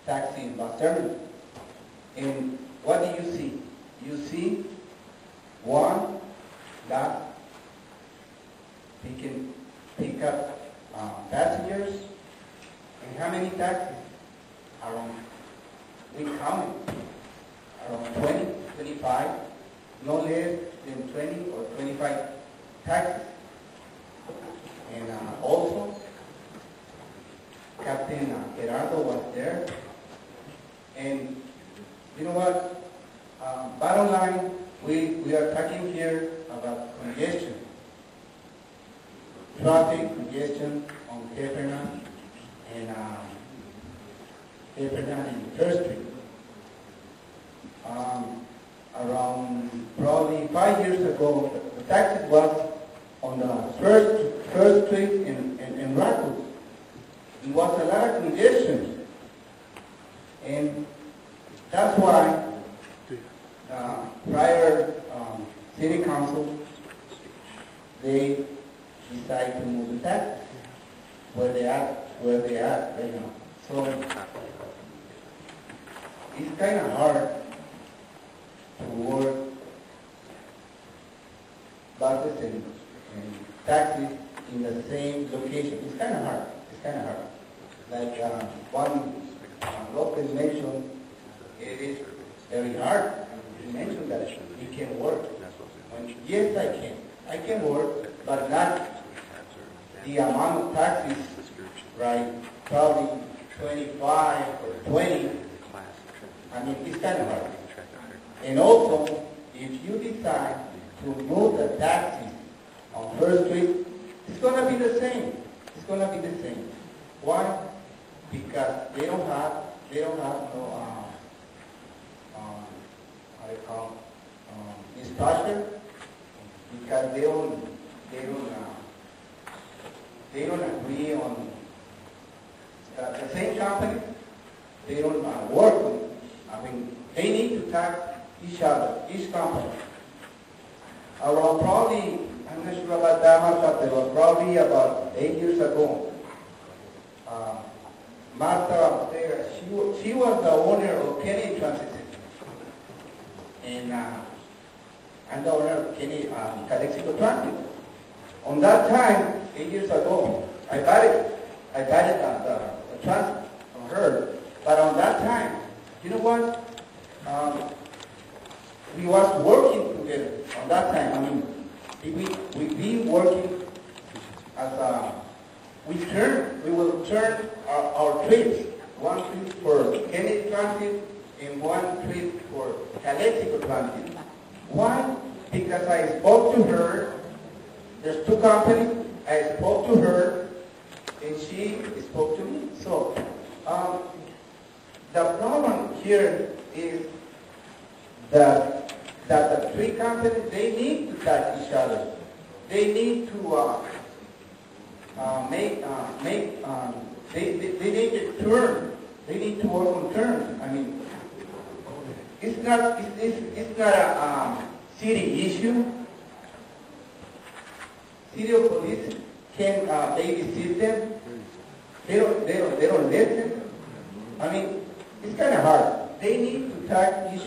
taxi and bus terminal. And what do you see? You see one lot pick up passengers. And how many taxis? We counted around 20, 25, no less than 20 or 25 taxis. And also, Captain Gerardo was there. And you know what? Bottom line, we are talking here about congestion. Traffic congestion on Heffernan and First Street. Around probably 5 years ago, the taxi was on the First Street in Rockwood. It was a lot of congestion. And that's why prior city council, they decided to move the taxi where they are right now. So it's kind of hard to work buses and taxis in the same location. It's kind of hard. Like one Lopez mentioned, it is very hard. You mentioned that you can work. Yes, I can. I can work, but not the amount of taxis, right? Probably 25 or 20. I mean, it's kind of hard. And also, if you decide to move the taxis on First Street, it's going to be the same. It's going to be the same. Why? Because they don't have no how do you call dispatcher, because they don't agree on the same company. They don't work with. I mean, they need to tax each other, each company. Around probably, I'm not sure about that much, but it was probably about 8 years ago. Martha Ortega, she was the owner of Kennedy Transit System. And I'm the owner of Calexico Transit. On that time, 8 years ago, I bought the transit from her. But on that time, you know what? We was working together on that time. I mean, we've been working as we will turn our trips. One trip for Kennedy Transit and one trip for Calexico Transit. Why? Because I spoke to her. There's two companies. I spoke to her, and she spoke to me. So the problem here is that the three companies, they need to touch each other. They need to they need to turn. They need to work on terms. I mean, it's not a city issue. City of police can babysit them. They don't listen. I mean, it's kind of hard. They need to talk each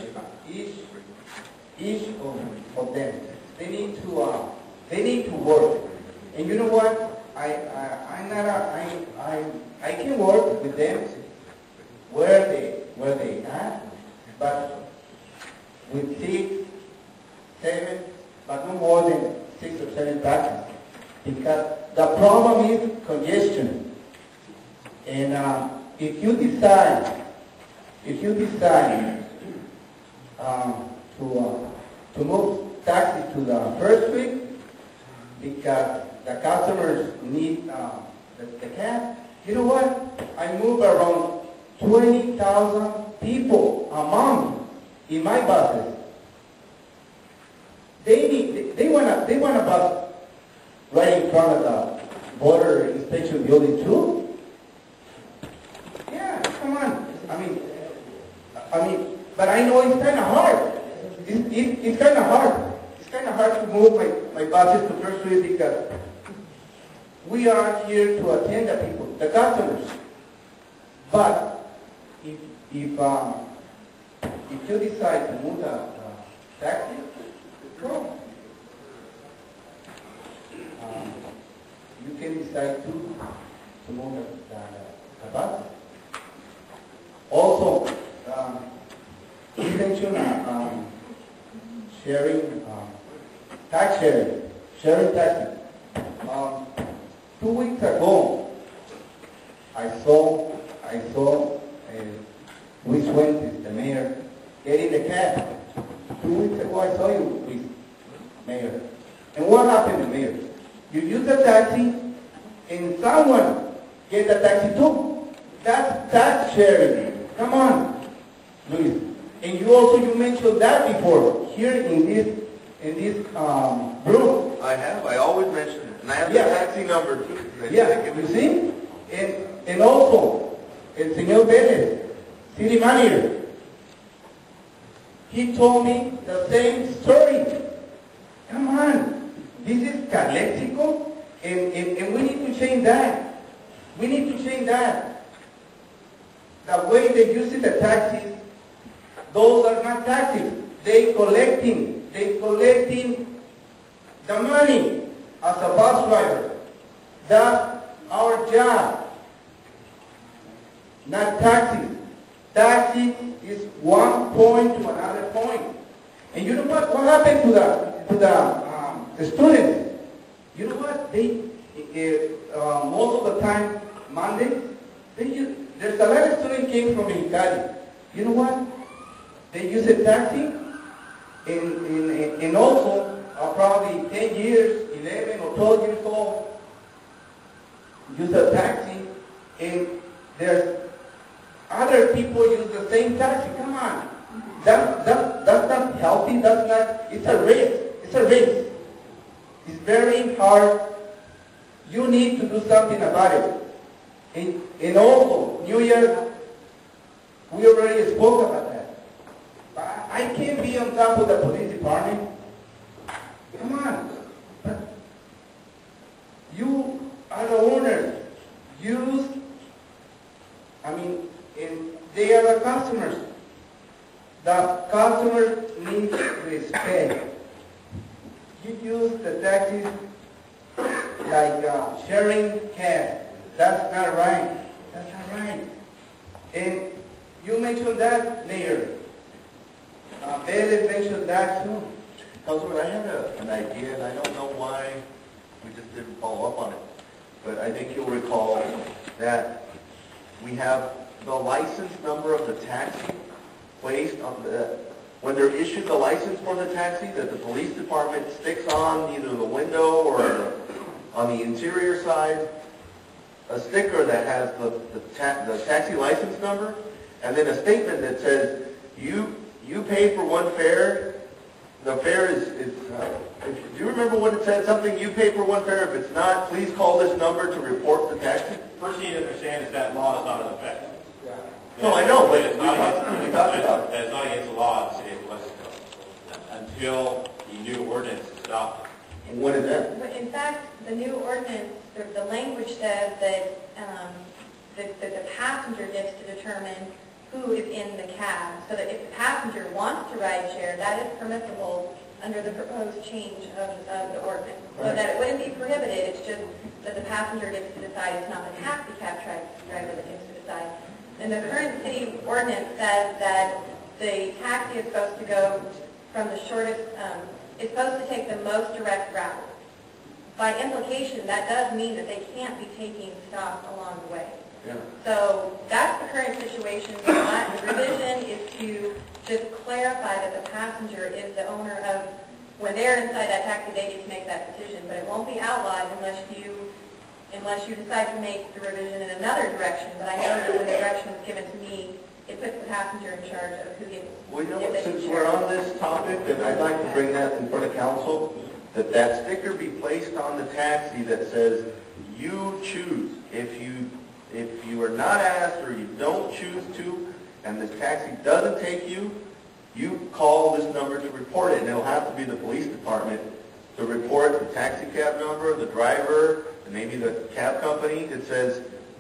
of them. They need to work. And you know what? I can work with them where they are, but with 6, 7, but no more than 6 or 7 taxis, because the problem is congestion. And if you decide to move taxi to the First Street because the customers need the cab, you know what? I move around 20,000 people a month in my buses. They want a bus right in front of the border inspection building too. Yeah, come on. I mean, but I know it's kind of hard. It's kind of hard. It's kind of hard to move my buses to First Street because we are here to attend the people, the customers. But if you decide to move the taxi, go. You can decide to move the bus. Also, you mentioned sharing, tax sharing taxi. 2 weeks ago, I saw Luis Fuentes, the mayor, getting the cab. 2 weeks ago, I saw you, Luis, mayor. And what happened to mayor? You use the taxi, and someone get the taxi too. That's tax sharing. Come on, Luis. And you mentioned that before here in this room. I have. I always mention it, and I have the taxi number too. Yeah, you see, and also el señor Vélez, city manager, he told me the same story. Come on, this is Calexico, and we need to change that. We need to change that. The way they use the taxis, those are not taxis. They collecting the money as a bus driver. That's our job, not taxi. Taxi is one point to another point. And you know what? What happened to the students? You know what? They most of the time Monday, there's a lot of students came from Italy. You know what? They use a taxi, and also probably 10 years, 11 or 12 years old, use a taxi, and there's other people use the same taxi. Come on. That's not healthy. That's not, it's a risk. It's a risk. It's very hard. You need to do something about it. And also, New Year, we already spoke about that. But I can't be on top of the police department. Come on. But you are the owners. And they are the customers. The customer needs respect. You use the taxis like sharing cab. That's not right. That's not right. And you mentioned that, Mayor. Bailey mentioned that too. Councilman, I had an idea, and I don't know why we just didn't follow up on it. But I think you'll recall that we have the license number of the taxi placed on when they're issued the license for the taxi, that the police department sticks on either the window or on the interior side a sticker that has the taxi license number, and then a statement that says you pay for one fare. The fare is do you remember what it said? Something, you pay for one fare. If it's not, please call this number to report the taxi. First thing you understand is that law is not in effect. No, I know, but it's not against the law in the state of Calexico until the new ordinance is adopted. What is that? But in fact, the new ordinance, the language says that the passenger gets to determine who is in the cab, so that if the passenger wants to ride share, that is permissible under the proposed change of the ordinance. So that it wouldn't be prohibited, it's just that the passenger gets to decide. It's not the taxi cab driver that gets to decide. And the current city ordinance says that the taxi is supposed to go from the shortest, it's supposed to take the most direct route. By implication, that does mean that they can't be taking stops along the way. Yeah. So that's the current situation. The revision is to just clarify that the passenger is the owner of, when they're inside that taxi, they get to make that decision. But it won't be outlawed unless you decide to make the revision in another direction. But I know that when the direction is given to me, it puts the passenger in charge of who gets. Well, you know what, since we're on this topic, then I'd like to bring that in front of council, that sticker be placed on the taxi that says, you choose. If you are not asked or you don't choose to, and the taxi doesn't take you, you call this number to report it. And it'll have to be the police department to report the taxi cab number, the driver, and maybe the cab company that says,